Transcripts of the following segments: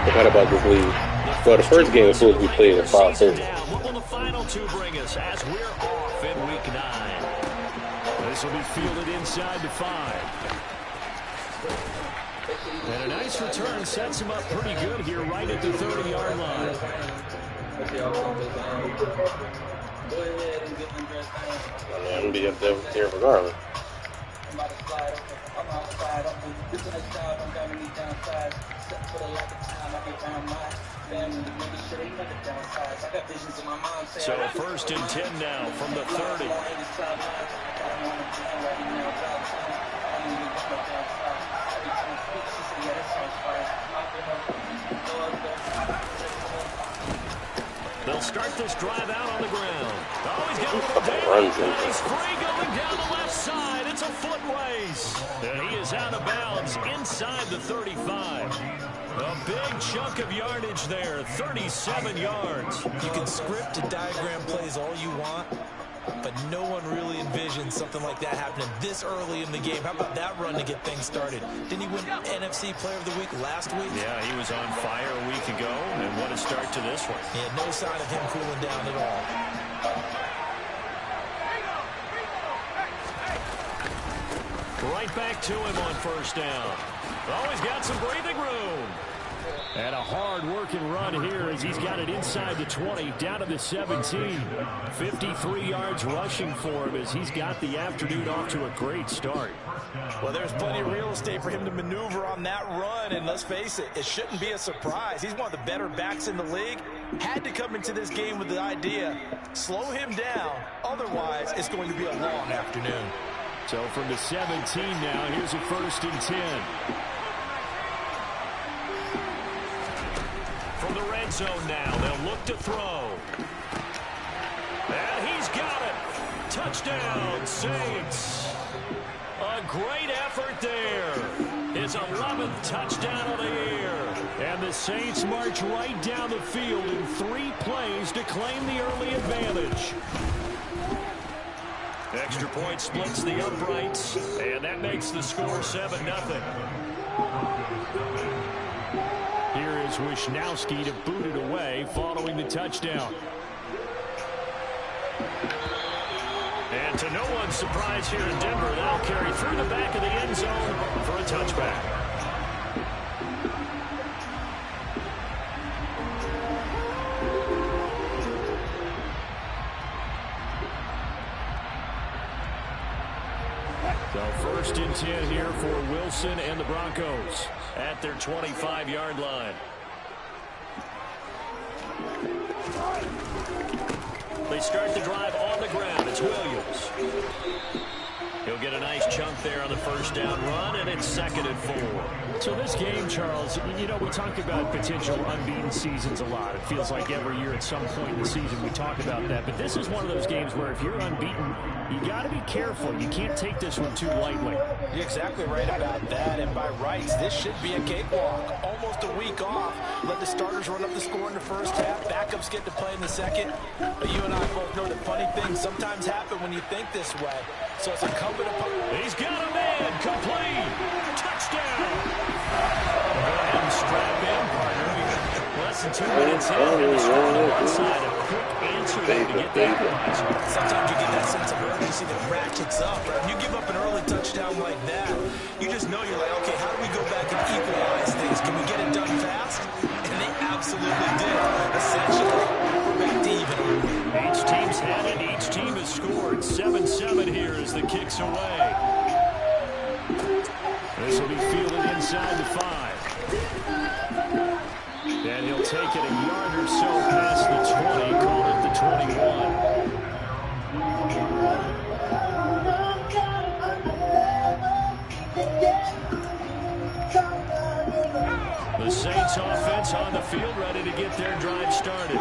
Forgot about this league. Well, the first game was supposed to be played at 5:30. What will the final two bring us as we're off in week 9? This will be fielded inside the 5. And a nice return sets him up pretty good here right at the 30-yard line. I'm going to be up there regardless. So 1st and 10 now from the 30. They'll start this drive out on the ground. Oh, he's got a little damage. He's free going down the left side. It's a foot race. And he is out of bounds inside the 35. A big chunk of yardage there, 37 yards. You can script and diagram plays all you want, but no one really envisions something like that happening this early in the game. How about that run to get things started? Didn't he win NFC Player of the Week last week? Yeah, he was on fire a week ago, and what a start to this one. He had no sign of him cooling down at all. Right back to him on 1st down. Oh, he's got some breathing room. And a hard-working run here as he's got it inside the 20, down to the 17. 53 yards rushing for him as he's got the afternoon off to a great start. Well, there's plenty of real estate for him to maneuver on that run, and let's face it, it shouldn't be a surprise. He's one of the better backs in the league. Had to come into this game with the idea, slow him down, otherwise it's going to be a long afternoon. So from the 17 now, here's a 1st and 10. From the red zone now, they'll look to throw. And he's got it. Touchdown, Saints. A great effort there. His 11th touchdown of the year. And the Saints march right down the field in 3 plays to claim the early advantage. Extra point splits the uprights, and that makes the score 7-0. Here is Wisnowski to boot it away following the touchdown. And to no one's surprise here in Denver, that'll carry through the back of the end zone for a touchback. So 1st and 10 here for Wilson and the Broncos at their 25-yard line. They start the drive on the ground. It's Williams. He'll get a nice chunk there on the 1st down run, and it's 2nd and 4. So this game, Charles, you know, we talk about potential unbeaten seasons a lot. It feels like every year at some point in the season we talk about that. But this is one of those games where if you're unbeaten, you got to be careful. You can't take this one too lightly. You're exactly right about that. And by rights, this should be a cakewalk. Almost a week off. Let the starters run up the score in the 1st half. Backups get to play in the 2nd. But you and I both know that funny things sometimes happen when you think this way. So it's incumbent upon... He's got a man. Complete. Touchdown. Go ahead and strap in, partner. Less than 2 minutes in. And the score on the one side. A quick answer there to get the equalizer. Sometimes you get that sense of urgency that ratchets up. Right? When you give up an early touchdown like that, you just know you're like, okay, how do we go back and equalize things? Can we get it done fast? And they absolutely did. Essentially, we're back to even. Each team's had it. Each team has scored. 7-7 here as the kick's away. This will be fielded inside the 5. And he'll take it a yard or so past the 20, call it the 21. The Saints offense on the field ready to get their drive started.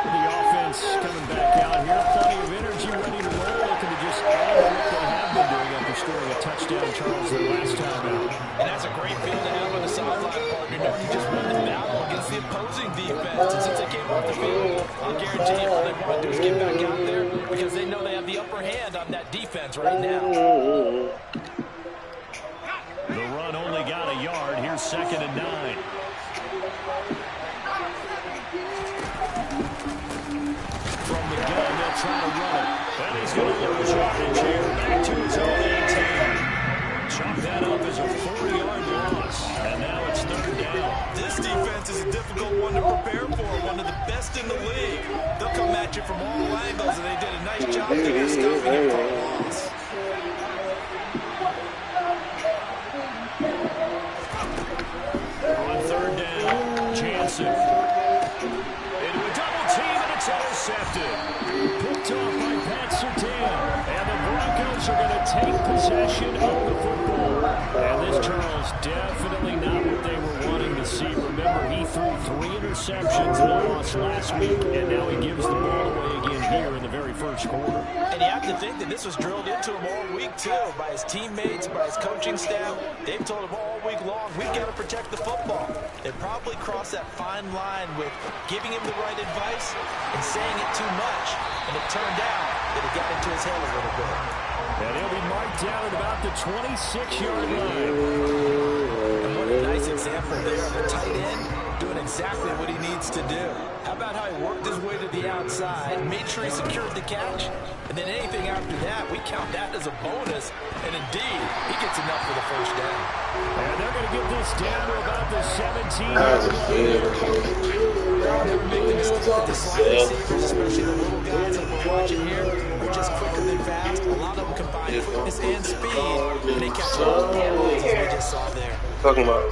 The offense coming back out here, plenty of energy, ready to roll, looking to just add to what they have been doing after scoring a touchdown, Charles, their last time out. And that's a great feel to have on the sideline, partner, knowing you just won the battle against the opposing defense. And since they came off the field, I'll guarantee you all they want to do is get back out there because they know they have the upper hand on that defense right now. The run only got a yard. Here's 2nd and 9. he's going to lose yardage here. Back to his own 18. Chalk that up as a 4-yard loss. And now it's third down. This defense is a difficult one to prepare for, one of the best in the league. They'll come at you from all angles, and they did a nice job there stopping it for a loss. On third down, Jansen. Into a double team, and it's intercepted. Picked off by Pat Surtain. And the Broncos are going to take possession of the football. And this, Charles, definitely not what they were wanting to see. Remember, he threw 3 interceptions in a loss last week, and now he gives the ball away again here in the very first quarter. And you have to think that this was drilled into him all week, too, by his teammates, by his coaching staff. They've told him all week long, we've got to protect the football. They probably crossed that fine line with giving him the right advice and saying it too much. And it turned out that it got into his head a little bit. And he'll be marked down at about the 26-yard line. And what a nice example there of a tight end doing exactly what he needs to do. How about how he worked his way to the outside, made sure he secured the catch, and then anything after that, we count that as a bonus. And indeed, he gets enough for the first down. And they're going to get this down to about the 17-yard line. Never make the mistake that the slot receivers, especially the little guys that we're watching here, are just quicker than fast. A lot of them combine quickness and speed, and they catch all the balls as we just saw there. Talking about.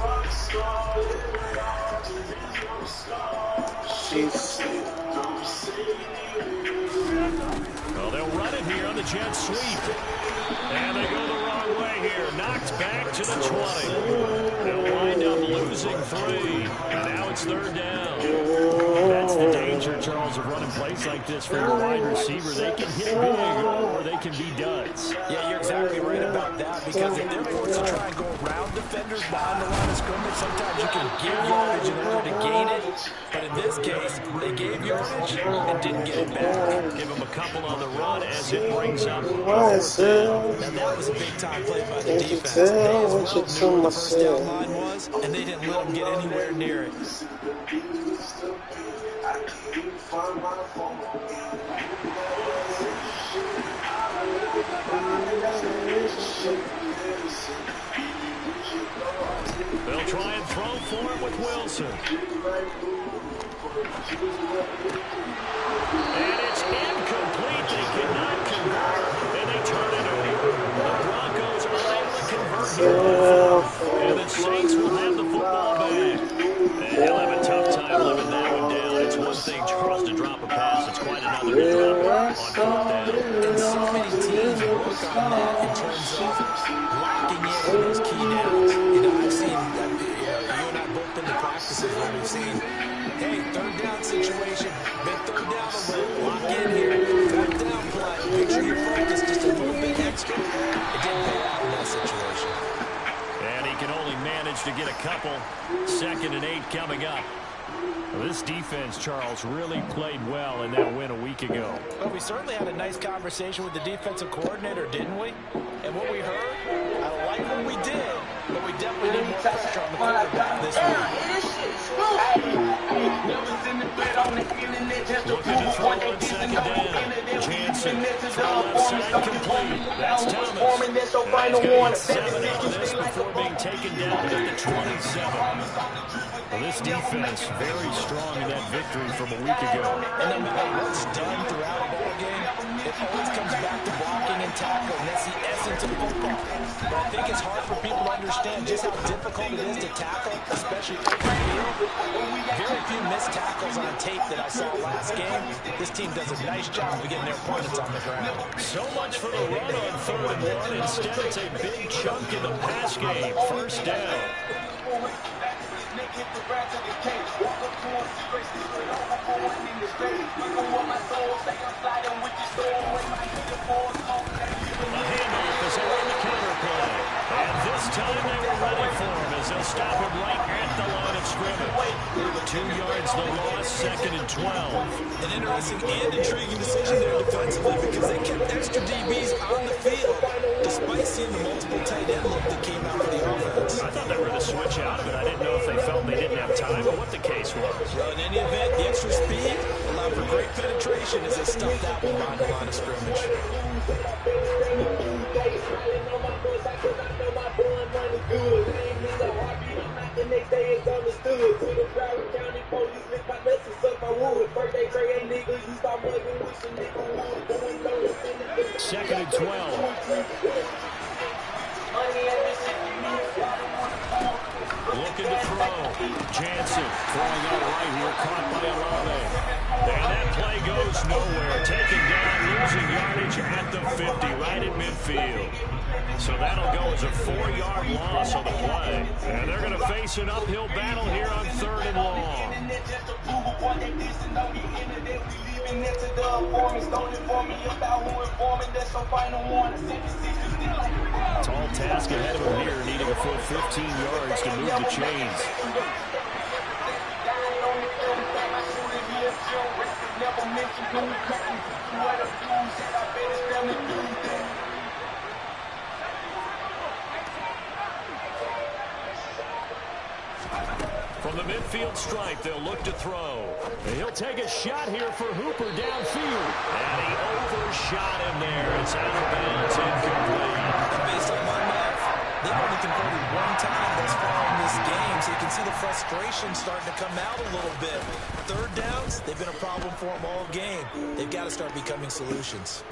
Well, they'll run it here on the jet sweep. And they go the wrong way here. Knocked back to the 20. They'll wind up losing 3. And now it's third down. That's the danger, Charles, of running plays like this for your wide receiver. They can hit big or they can be duds. Yeah, you're exactly right about that, because if they're forced to try and go around defenders behind the line of scrimmage, sometimes you can give yardage in order to gain it. But in this case, they gave yardage and didn't get it back. Give them a couple on the run as it brings up. And that was a big-time play by the defense. They as well knew where the first down line was, and they didn't let them get anywhere near it. They'll try and throw for it with Wilson. And it's incomplete. They cannot convert, and they turn it over. The Broncos are able to convert here. And the Saints will have the football back. And they'll have a tough time living that one down. It's one thing, Charles, to drop a pass. It's quite another to drop it on fourth down. And so many teams work on that in terms of locking in those key downs. You know, I've seen, you and I both been to practices where we've seen, hey, third down situation, big third down alert, lock in here, fourth down play, make sure you're focused just a little bit extra. It didn't pay out in that situation. And he can only manage to get a couple. 2nd and 8 coming up. Well, this defense, Charles, really played well in that win a week ago. Well, we certainly had a nice conversation with the defensive coordinator, didn't we? And what we heard, I like what we did, but we definitely need more pressure on the quarterback this week. Looking to throw on 2nd down. Jansen from left side complete. That's Thomas. And he's going to get 7 out of this before being taken down at the 27. Well, this defense very strong in that victory from a week ago. And no matter what's done throughout a ball game, it always comes back to blocking and tackling. That's the essence of football. But I think it's hard for people to understand just how difficult it is to tackle, especially open field. Very few missed tackles on tape that I saw last game. This team does a nice job of getting their opponents on the ground. So much for the run on 3rd and 1. Instead, it's a big chunk in the pass game. First down. A handoff as they run the counter play. And this time they were ready for him as they'll stop him right at the line of scrimmage. 2 yards the loss, 2nd and 12. An interesting and intriguing decision there defensively, because they kept extra DBs on the field despite seeing the multiple tight end look that came out for the offense. I thought they were going to switch out of it. I didn't know if they felt they didn't have time or what the case was. Well, in any event, the extra speed allowed for great penetration as they stuffed that one behind the line of scrimmage. Second and 12. Looking to throw. Jansen throwing out right here, caught by Olave. And that play goes nowhere. Taken down, losing yardage at the 50, right at midfield. So that'll go as a 4-yard loss on the play. And they're going to face an uphill battle here on 3rd and long. Tall task ahead of him here, needing a full 15 yards to move the chains. From the midfield stripe, they'll look to throw. And he'll take a shot here for Hooper downfield. And he overshot him there. It's out of bounds, incomplete. Based on my math, they've only converted one time thus far in this game, so you can see the frustration starting to come out a little bit. 3rd downs, they've been a problem for them all game. They've got to start becoming solutions.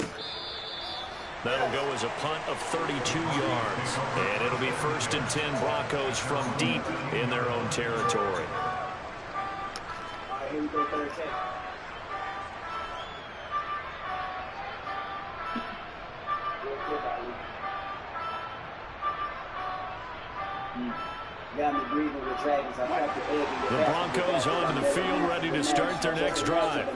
That'll go as a punt of 32 yards. And it'll be 1st and 10 Broncos from deep in their own territory. Here we go, 3rd and 10. The Broncos onto the field, ready to start their next drive.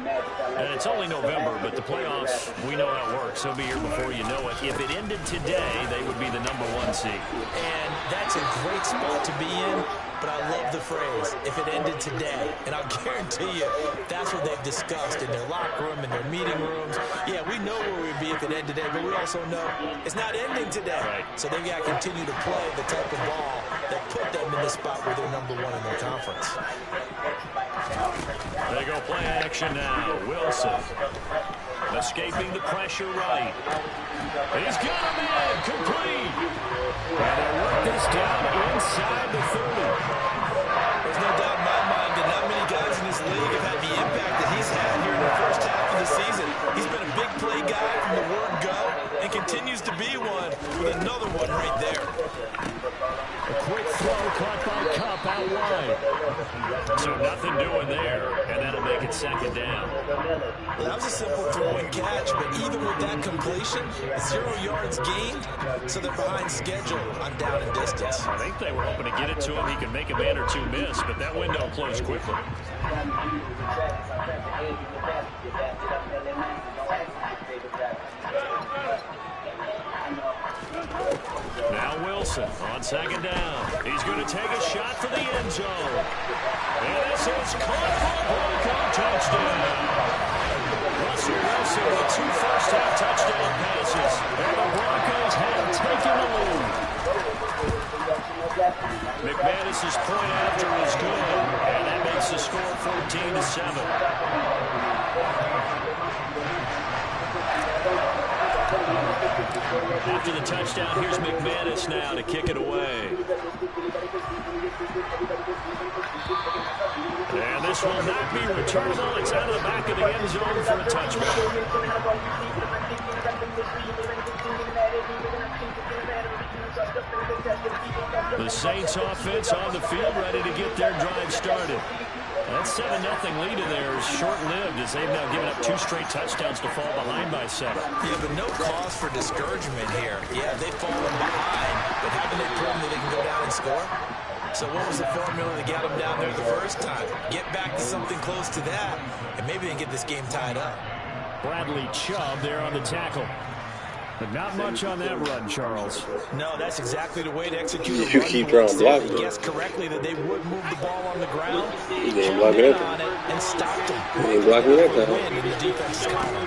And it's only November, but the playoffs, we know how it works. They'll be here before you know it. If it ended today, they would be the #1 seed. And that's a great spot to be in, but I love the phrase, if it ended today. And I'll guarantee you, that's what they've discussed in their locker room, in their meeting rooms. Yeah, we know where we'd be if it ended today, but we also know it's not ending today. Right. So they've got to continue to play the type of ball that put them in the spot where they're #1 in their conference. They go play action now. Wilson escaping the pressure right. He's got him in. Complete. And they work this down inside the 30. There's no doubt in my mind that not many guys in this league have had the impact that he's had here in the first half of the season. He's been a big play guy from the word go and continues to be one with another one right there. A quick throw caught by Cup out wide. So nothing doing there, and that'll make it 2nd down. Well, that was a simple throw and catch, but even with that completion, 0 yards gained, so they're behind schedule on down and distance. I think they were hoping to get it to him. He could make a man or two miss, but that window closed quickly. Now Wilson on 2nd down. He's going to take a shot for the end zone. And this is caught for a Bronco touchdown. Russell Wilson with 2 first-half touchdown passes. And the Broncos have taken the lead. McManus's point after is good. And that makes the score 14-7. After the touchdown, here's McManus now to kick it away. And this will not be returnable. It's out of the back of the end zone for a touchback. The Saints offense on the field, ready to get their drive started. That 7-0 lead in there is short-lived as they've now given up 2 straight touchdowns to fall behind by 7. Yeah, but no cause for discouragement here. Yeah, they've fallen behind, but haven't they proven that they can go down and score? So what was the formula that got them down there the first time? Get back to something close to that, and maybe they can get this game tied up. Bradley Chubb there on the tackle. But not much on that run, Charles. No, that's exactly the way to execute a You run. keep trying to block They guessed correctly that they would move the ball on the ground. He ain't blocking that On it and stopped him. He ain't blocking that time. Win in the defense's column.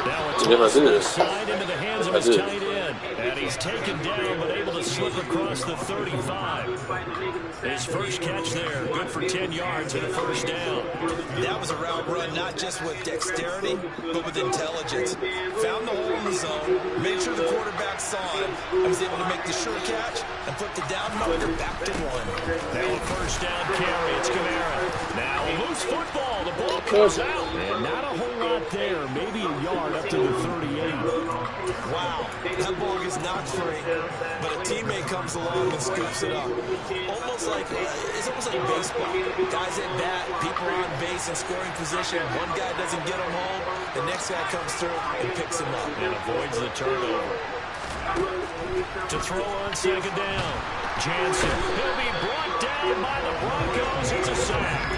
Now a toss to the side into the hands of his tight end. And he's taken down but able to slip across the 35. His first catch there, good for 10 yards and a first down. That was a route run not just with dexterity, but with intelligence. Found the hole in the zone, made sure the quarterback saw him, and was able to make the sure catch and put the down marker back to one. Now a first down carry. It's Kamara. Now a loose football. The ball comes out. And not a whole lot there. Maybe a yard up to the 38. Wow, that ball gets knocked free, but a teammate comes along and scoops it up. It's almost like baseball. Guys at bat, people are on base in scoring position. One guy doesn't get him home, the next guy comes through and picks him up. And avoids the turnover. To throw on second down. Jansen. He'll be brought down by the Broncos. It's a sack.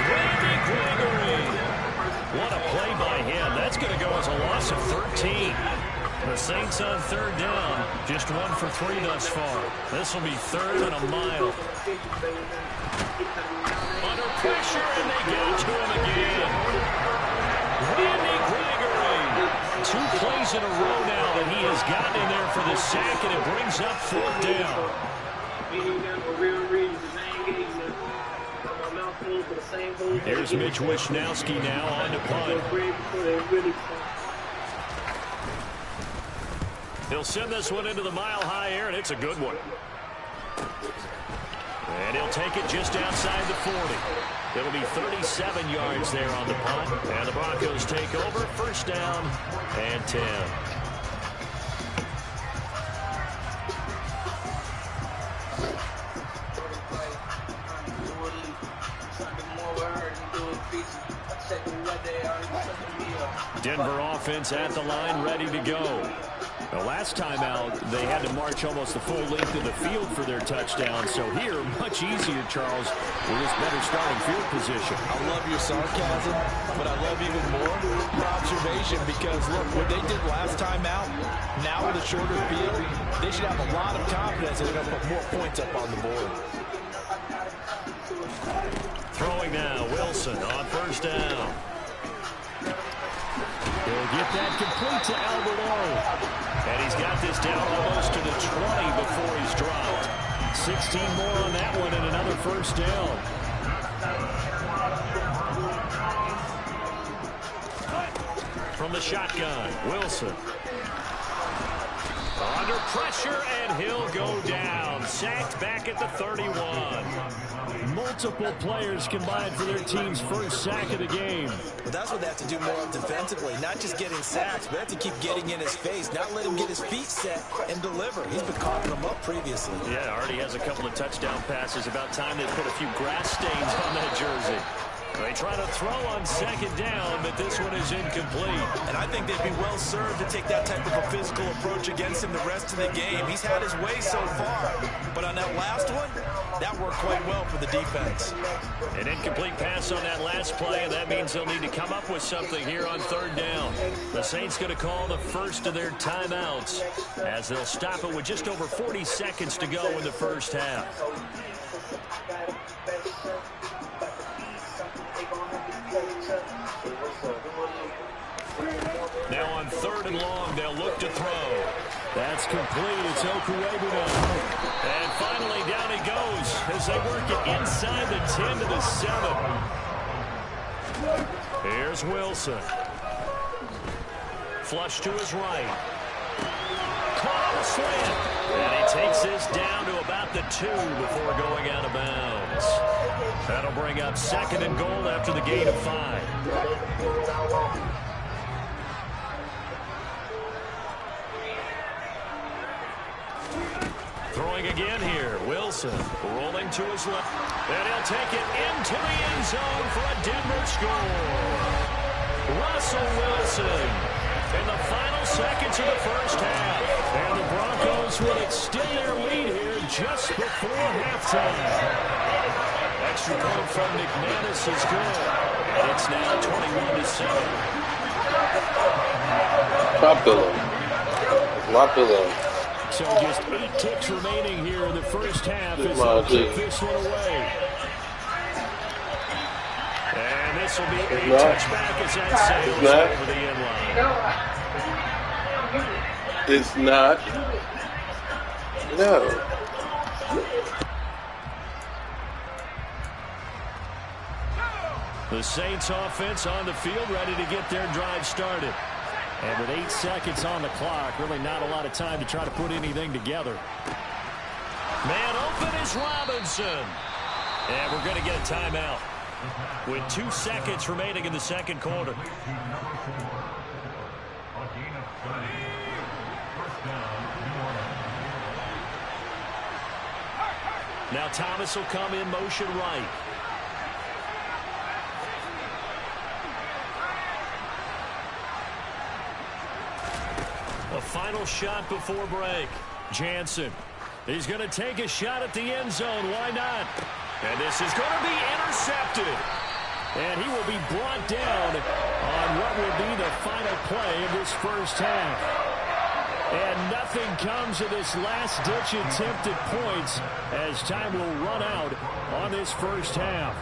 Randy Gregory. What a play by him. That's going to go as a loss of 13. The Saints on third down. Just 1 for 3 thus far. This will be third and a mile. Under pressure, and they get it to him again. Randy Gregory. 2 plays in a row now that he has gotten in there for the sack, and it brings up fourth down. Here's Mitch Wishnowski now on to punt. He'll send this one into the mile-high air, and it's a good one. And he'll take it just outside the 40. It'll be 37 yards there on the punt. And the Broncos take over. First down and 10. Denver offense at the line, ready to go. The last time out, they had to march almost the full length of the field for their touchdown. So here, much easier, Charles, with this better starting field position. I love your sarcasm, but I love even more your observation because, look, what they did last time out, now with a shorter field, they should have a lot of confidence that they're going to put more points up on the board. Throwing now, Wilson on first down. He'll get that complete to Alberto. And he's got this down almost to the 20 before he's dropped. 16 more on that one and another first down. From the shotgun, Wilson. Under pressure, and he'll go down. Sacked back at the 31. Multiple players combined for their team's first sack of the game. But that's what they have to do more of defensively. Not just getting sacks, but have to keep getting in his face. Not let him get his feet set and deliver. He's been coughing them up previously. Yeah, already has a couple of touchdown passes. About time they put a few grass stains on that jersey. They try to throw on second down, but this one is incomplete. And I think they'd be well served to take that type of a physical approach against him the rest of the game. He's had his way so far, but on that last one, that worked quite well for the defense. An incomplete pass on that last play, and that means they'll need to come up with something here on third down. The Saints going to call the first of their timeouts as they'll stop it with just over 40 seconds to go in the first half. Now on third and long, they'll look to throw. That's complete. It's Okuebuno. And finally, down he goes as they work it inside the 10 to the 7. Here's Wilson. Flush to his right. Caught on a slant. And he takes this down to about the 2 before going out of bounds. That'll bring up second and goal after the gain of 5. Throwing again here, Wilson rolling to his left, and he'll take it into the end zone for a Denver score. Russell Wilson in the final seconds of the first half, and the Broncos will extend their lead here just before halftime. Extra point from McManus is good, and it's now 21-7. Drop below. Drop below. So just 8 ticks remaining here in the first half as they'll kick this one away. And this will be a touchback as that sails over the end line. It's not. No. The Saints offense on the field, ready to get their drive started. And with 8 seconds on the clock, really not a lot of time to try to put anything together. Man open is Robinson. And we're going to get a timeout with 2 seconds remaining in the second quarter. Now Thomas will come in motion right. A final shot before break. Jansen. He's going to take a shot at the end zone. Why not? And this is going to be intercepted. And he will be brought down on what will be the final play of this first half. And nothing comes of this last-ditch attempt at points as time will run out on this first half.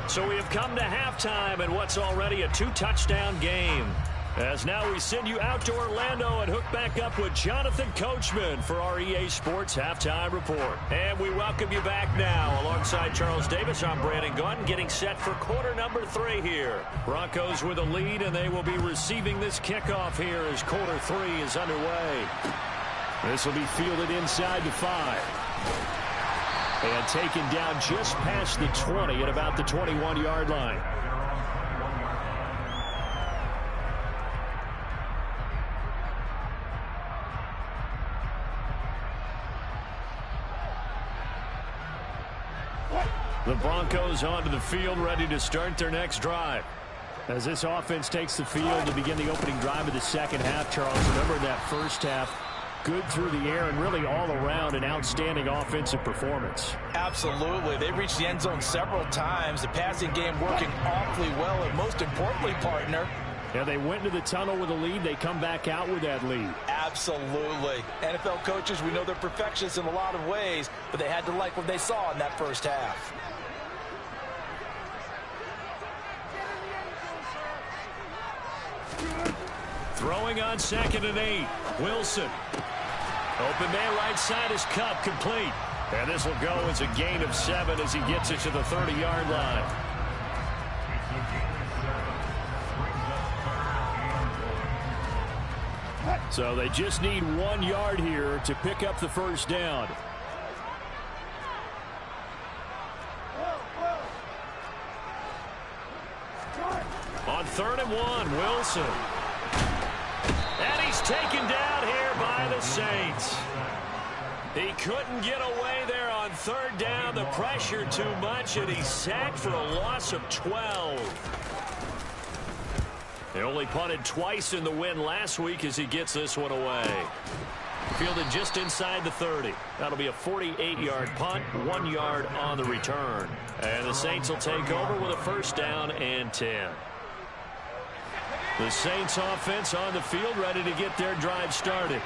So we have come to halftime in what's already a 2-touchdown game. As now we send you out to Orlando and hook back up with Jonathan Coachman for our EA Sports Halftime Report. And we welcome you back now. Alongside Charles Davis, I'm Brandon Gunn, getting set for quarter number 3 here. Broncos with a lead, and they will be receiving this kickoff here as quarter 3 is underway. This will be fielded inside the 5. And taken down just past the 20 at about the 21-yard line. The Broncos onto the field, ready to start their next drive. As this offense takes the field to begin the opening drive of the second half, Charles, remember that first half, good through the air and really all around an outstanding offensive performance. Absolutely. They reached the end zone several times. The passing game working awfully well, and most importantly, partner, yeah, they went into the tunnel with a lead. They come back out with that lead. Absolutely. NFL coaches, we know they're perfectionists in a lot of ways, but they had to like what they saw in that first half. Throwing on 2nd and 8. Wilson. Open man right side is cut, complete. And this will go as a gain of 7 as he gets it to the 30-yard line. So they just need 1 yard here to pick up the first down. On 3rd and 1, Wilson. And he's taken down here by the Saints. He couldn't get away there on 3rd down. The pressure too much, and he's sacked for a loss of 12. They only punted twice in the win last week as he gets this one away. Fielded just inside the 30. That'll be a 48-yard punt, 1 yard on the return. And the Saints will take over with a first down and 10. The Saints offense on the field, ready to get their drive started.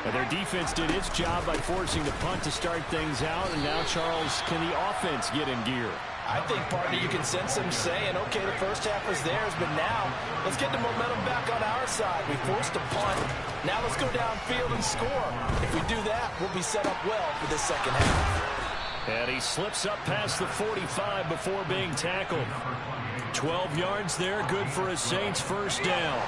And their defense did its job by forcing the punt to start things out. And now, Charles, can the offense get in gear? I think, partner, you can sense them saying, okay, the first half is theirs, but now let's get the momentum back on our side. We forced a punt. Now let's go downfield and score. If we do that, we'll be set up well for this second half. And he slips up past the 45 before being tackled. 12 yards there, good for a Saints first down.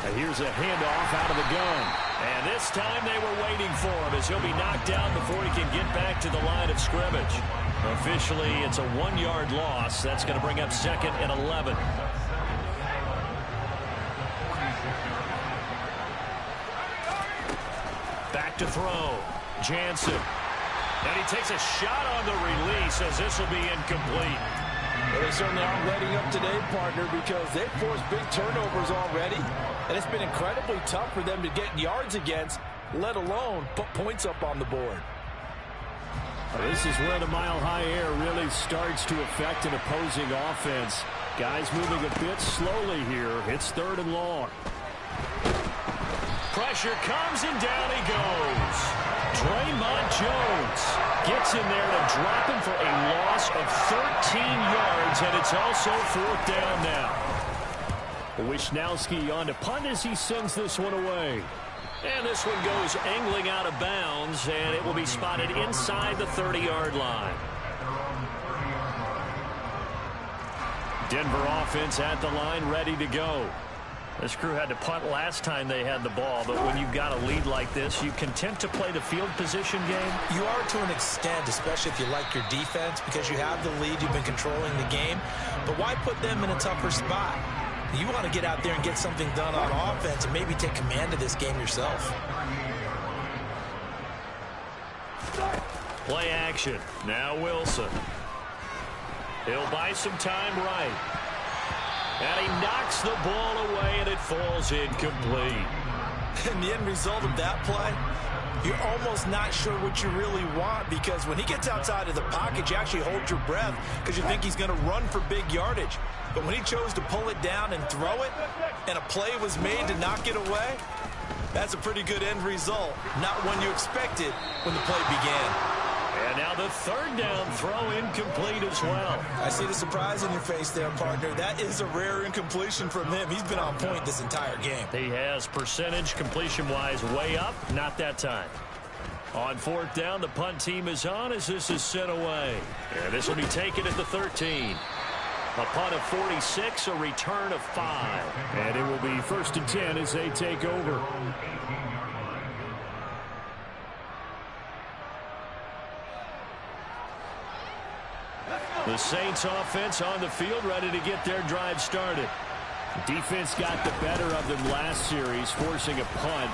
And here's a handoff out of the gun. And this time they were waiting for him as he'll be knocked down before he can get back to the line of scrimmage. Officially, it's a 1 yard loss. That's going to bring up 2nd and 11. Back to throw. Jansen. And he takes a shot on the release as this will be incomplete. Well, they certainly aren't letting up today, partner, because they've forced big turnovers already. And it's been incredibly tough for them to get yards against, let alone put points up on the board. This is where the mile-high air really starts to affect an opposing offense. Guys moving a bit slowly here. It's 3rd and long. Pressure comes, and down he goes. Draymond Jones gets in there to drop him for a loss of 13 yards, and it's also 4th down now. Wisnowski on to punt as he sends this one away. And this one goes angling out of bounds, and it will be spotted inside the 30-yard line. Denver offense at the line, ready to go. This crew had to punt last time they had the ball, but when you've got a lead like this, you content to play the field position game? You are to an extent, especially if you like your defense, because you have the lead, you've been controlling the game. But why put them in a tougher spot? You want to get out there and get something done on offense and maybe take command of this game yourself. Play action. Now Wilson. He'll buy some time right. And he knocks the ball away, and it falls incomplete. And the end result of that play, you're almost not sure what you really want, because when he gets outside of the pocket, you actually hold your breath because you think he's going to run for big yardage. But when he chose to pull it down and throw it, and a play was made to knock it away, that's a pretty good end result. Not one you expected when the play began. And now the 3rd down throw incomplete as well. I see the surprise in your face there, partner. That is a rare incompletion from him. He's been on point this entire game. He has percentage completion-wise way up. Not that time. On 4th down, the punt team is on as this is sent away. And this will be taken at the 13. A punt of 46, a return of 5. And it will be 1st and 10 as they take over. The Saints offense on the field, ready to get their drive started. Defense got the better of them last series, forcing a punt.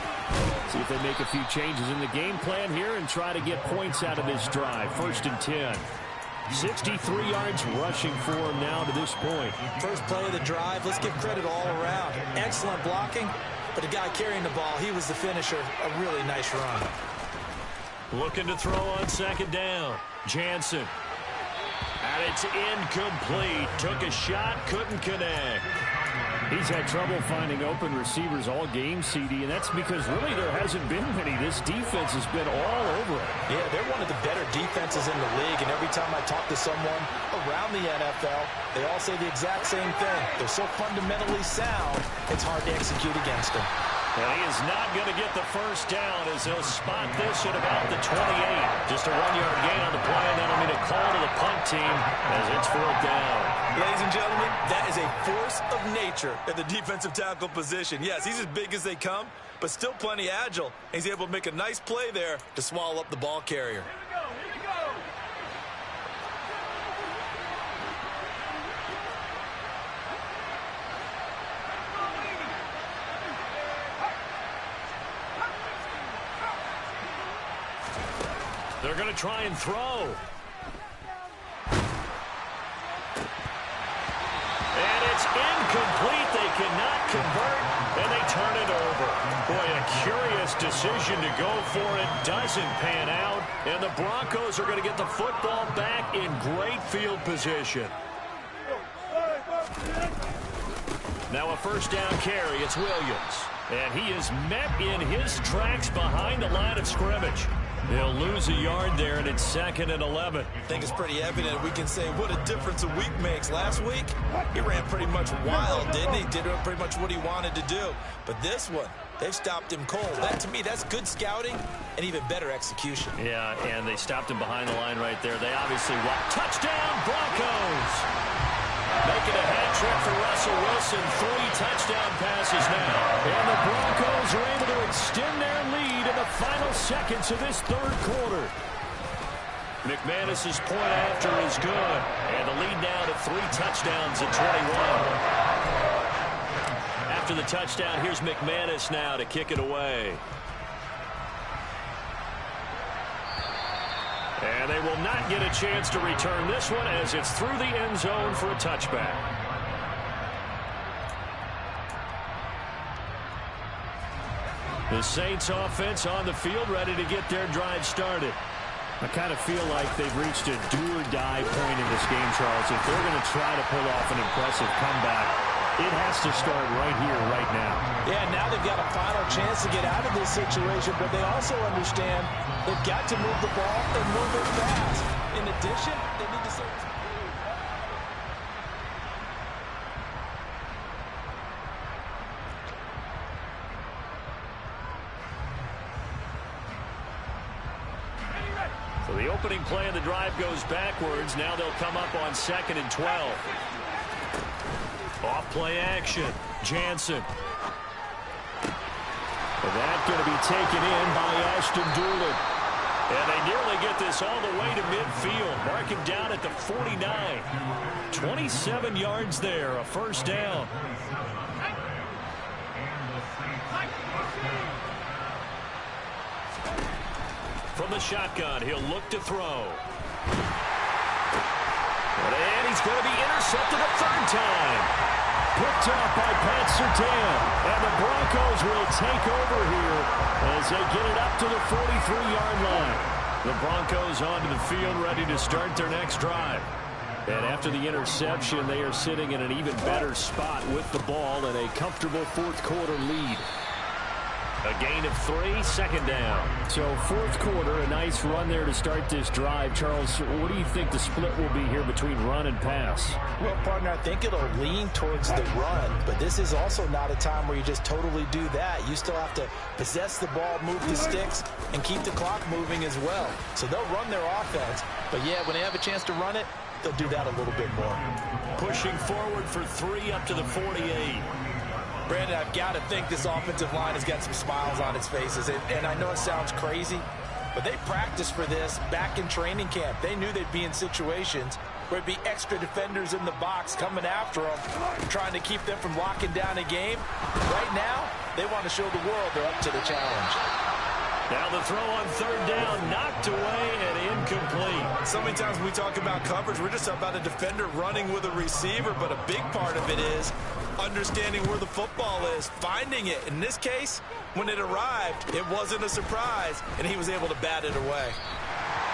See if they make a few changes in the game plan here and try to get points out of this drive. 1st and 10. 63 yards rushing for him now to this point. First play of the drive, let's give credit all around. Excellent blocking, but the guy carrying the ball, he was the finisher. A really nice run. Looking to throw on 2nd down. Jansen. And it's incomplete. Took a shot, couldn't connect. He's had trouble finding open receivers all game, CD, and that's because really there hasn't been many. This defense has been all over it. Yeah, they're one of the better defenses in the league, and every time I talk to someone around the NFL, they all say the exact same thing. They're so fundamentally sound, it's hard to execute against them. And he is not going to get the 1st down as they'll spot this at about the 28. Just a 1-yard gain on the play, and that'll mean a call to the punt team as it's 4th down. Ladies and gentlemen, that is a force of nature at the defensive tackle position. Yes, he's as big as they come, but still plenty agile. He's able to make a nice play there to swallow up the ball carrier. They're going to try and throw. And it's incomplete. They cannot convert, and they turn it over. Boy, a curious decision to go for it. Doesn't pan out, and the Broncos are going to get the football back in great field position. Now a 1st down carry. It's Williams. And he is met in his tracks behind the line of scrimmage. They'll lose a yard there, and it's 2nd and 11. I think it's pretty evident. We can say what a difference a week makes. Last week, he ran pretty much wild, didn't he? Did pretty much what he wanted to do. But this one, they've stopped him cold. That, to me, that's good scouting and even better execution. Yeah, and they stopped him behind the line right there. They obviously want touchdown, Broncos! Making a hat trick for Russell Wilson. 3 touchdown passes now. And the Broncos are able to extend their lead in the final seconds of this 3rd quarter. McManus's point after is good. And the lead now to 3 touchdowns at 21. After the touchdown, here's McManus now to kick it away. And they will not get a chance to return this one as it's through the end zone for a touchback. The Saints offense on the field ready to get their drive started. I kind of feel like they've reached a do-or-die point in this game, Charles. If they're going to try to pull off an impressive comeback, It has to start right here, right now. Yeah, now they've got a final chance to get out of this situation, but they also understand they've got to move the ball and move it fast. In addition, they need to save. So the opening play of the drive goes backwards. Now they'll come up on 2nd and 12. Off play action. Jansen. And that's going to be taken in by Ashton Doolin. And they nearly get this all the way to midfield. Marking down at the 49. 27 yards there. A first down. From the shotgun, he'll look to throw. And he's going to be intercepted a third time. Picked up by Pat Surtain. And the Broncos will take over here as they get it up to the 43-yard line. The Broncos onto the field ready to start their next drive. And after the interception, they are sitting in an even better spot with the ball and a comfortable fourth-quarter lead. A gain of 3, 2nd down. So fourth quarter, a nice run there to start this drive. Charles, what do you think the split will be here between run and pass? Well, partner, I think it'll lean towards the run, but this is also not a time where you just totally do that. You still have to possess the ball, move the sticks, and keep the clock moving as well. So they'll run their offense, but yeah, when they have a chance to run it, they'll do that a little bit more. Pushing forward for 3 up to the 48. Brandon, I've got to think this offensive line has got some smiles on its faces. And I know it sounds crazy, but they practiced for this back in training camp. They knew they'd be in situations where it'd be extra defenders in the box coming after them, trying to keep them from locking down a game. Right now, they want to show the world they're up to the challenge. Now the throw on 3rd down, knocked away and incomplete. So many times when we talk about coverage, we're just about a defender running with a receiver, but a big part of it is understanding where the football is, finding it. In this case, when it arrived, it wasn't a surprise, and he was able to bat it away.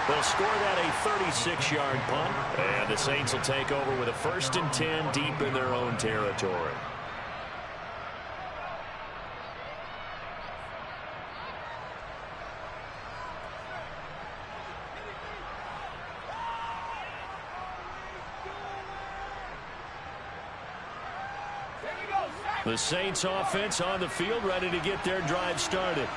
They'll score that a 36-yard punt, and the Saints will take over with a 1st and 10 deep in their own territory. The Saints offense on the field ready to get their drive started.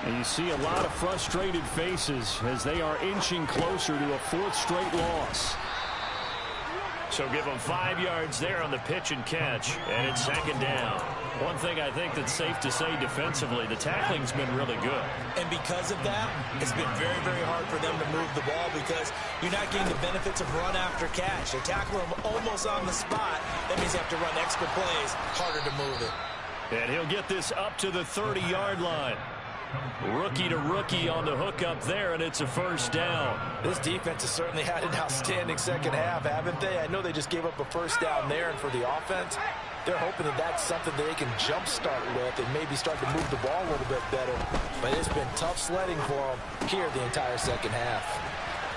And you see a lot of frustrated faces as they are inching closer to a 4th straight loss. So give them 5 yards there on the pitch and catch, and it's 2nd down. One thing I think that's safe to say defensively, the tackling's been really good. And because of that, it's been very, very hard for them to move the ball because you're not getting the benefits of run after catch. They tackle them almost on the spot. That means you have to run extra plays, harder to move it. And he'll get this up to the 30-yard line. Rookie to rookie on the hook up there, and it's a 1st down. This defense has certainly had an outstanding second half, haven't they? I know they just gave up a 1st down there, and for the offense, they're hoping that that's something that they can jumpstart with and maybe start to move the ball a little bit better. But it's been tough sledding for them here the entire second half.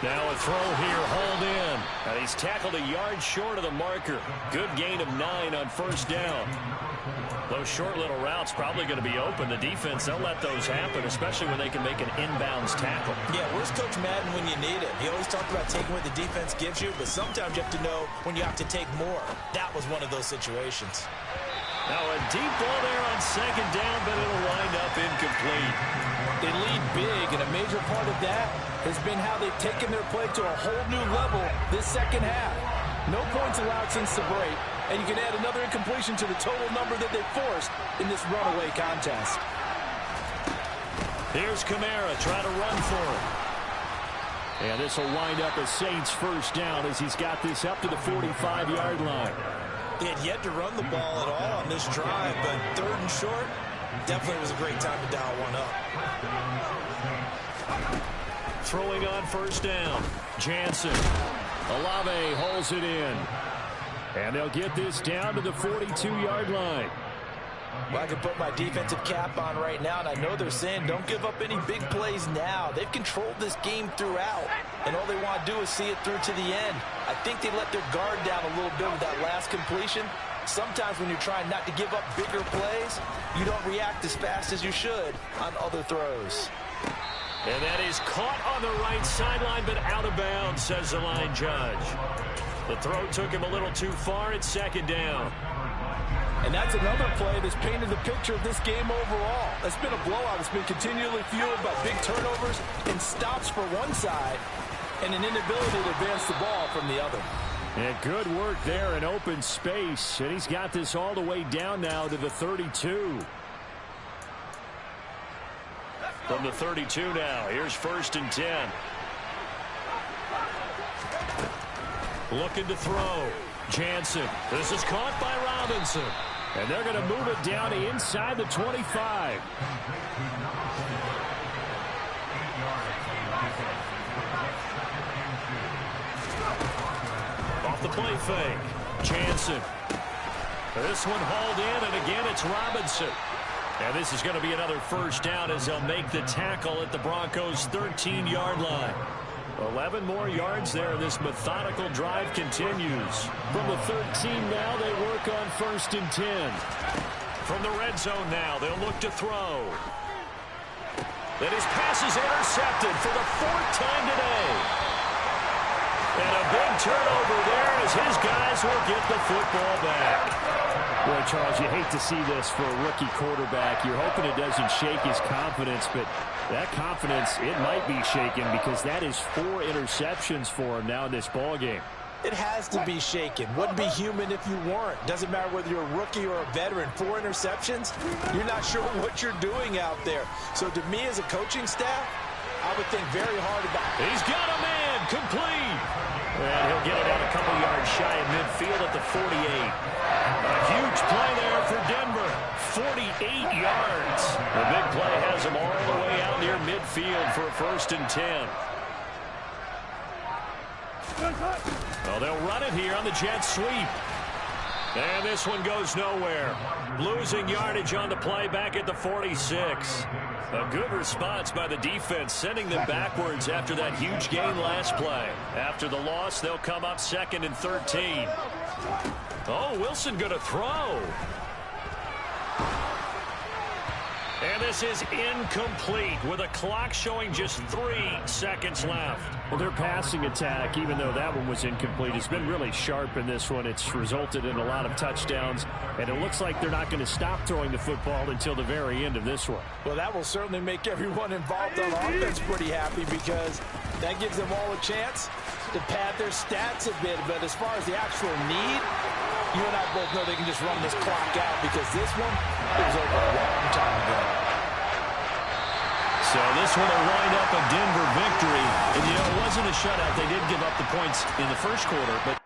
Now a throw here, hauled in. And he's tackled a yard short of the marker. Good gain of 9 on 1st down. Those short little routes probably going to be open. The defense, they'll let those happen, especially when they can make an inbounds tackle. Yeah, where's Coach Madden when you need him? He always talked about taking what the defense gives you, but sometimes you have to know when you have to take more. That was one of those situations. Now a deep ball there on 2nd down, but it'll wind up incomplete. They lead big, and a major part of that has been how they've taken their play to a whole new level this second half. No points allowed since the break, and you can add another incompletion to the total number that they forced in this runaway contest. Here's Kamara trying to run for it. And this will wind up a Saints 1st down as he's got this up to the 45-yard line. They had yet to run the ball at all on this drive, but 3rd and short, definitely was a great time to dial one up. Throwing on 1st down, Jansen. Olave holds it in. And they'll get this down to the 42-yard line. Well, I can put my defensive cap on right now, and I know they're saying don't give up any big plays now. They've controlled this game throughout, and all they want to do is see it through to the end. I think they let their guard down a little bit with that last completion, Sometimes when you're trying not to give up bigger plays, you don't react as fast as you should on other throws. And that is caught on the right sideline, but out of bounds, says the line judge. The throw took him a little too far. It's second down. And that's another play that's painted the picture of this game overall. It's been a blowout. It's been continually fueled by big turnovers and stops for one side and an inability to advance the ball from the other. And good work there in open space. And he's got this all the way down now to the 32. From the 32 now, here's 1st and 10. Looking to throw. Jansen. This is caught by Robinson. And they're going to move it down to inside the 25. Off the play fake. Jansen. This one hauled in, and again it's Robinson. And this is going to be another first down as they'll make the tackle at the Broncos' 13-yard line. 11 more yards there. This methodical drive continues. From the 13 now, they work on 1st and 10. From the red zone now, they'll look to throw. And his pass is intercepted for the 4th time today. And a big turnover there as his guys will get the football back. Boy, Charles, you hate to see this for a rookie quarterback. You're hoping it doesn't shake his confidence, but that confidence, it might be shaken because that is 4 interceptions for him now in this ball game. It has to be shaken. Wouldn't be human if you weren't. Doesn't matter whether you're a rookie or a veteran. 4 interceptions, you're not sure what you're doing out there. So to me as a coaching staff, I would think very hard about it. He's got a man, complete. And he'll get it out a couple yards shy of midfield at the 48. A huge play there for Denver. 48 yards. The big play has them all the way out near midfield for a 1st and 10. Well, they'll run it here on the jet sweep. And this one goes nowhere. Losing yardage on the play back at the 46. A good response by the defense, sending them backwards after that huge gain last play. After the loss, they'll come up 2nd and 13. Oh, Wilson going to throw. And this is incomplete with a clock showing just 3 seconds left. Well, their passing attack, even though that one was incomplete, has been really sharp in this one. It's resulted in a lot of touchdowns, and it looks like they're not going to stop throwing the football until the very end of this one. Well, that will certainly make everyone involved on offense pretty happy because that gives them all a chance to pad their stats a bit. But as far as the actual need, you and I both know they can just run this clock out because this one, it was over a long time ago. So this one will wind up a Denver victory. And, you know, it wasn't a shutout. They did give up the points in the first quarter, but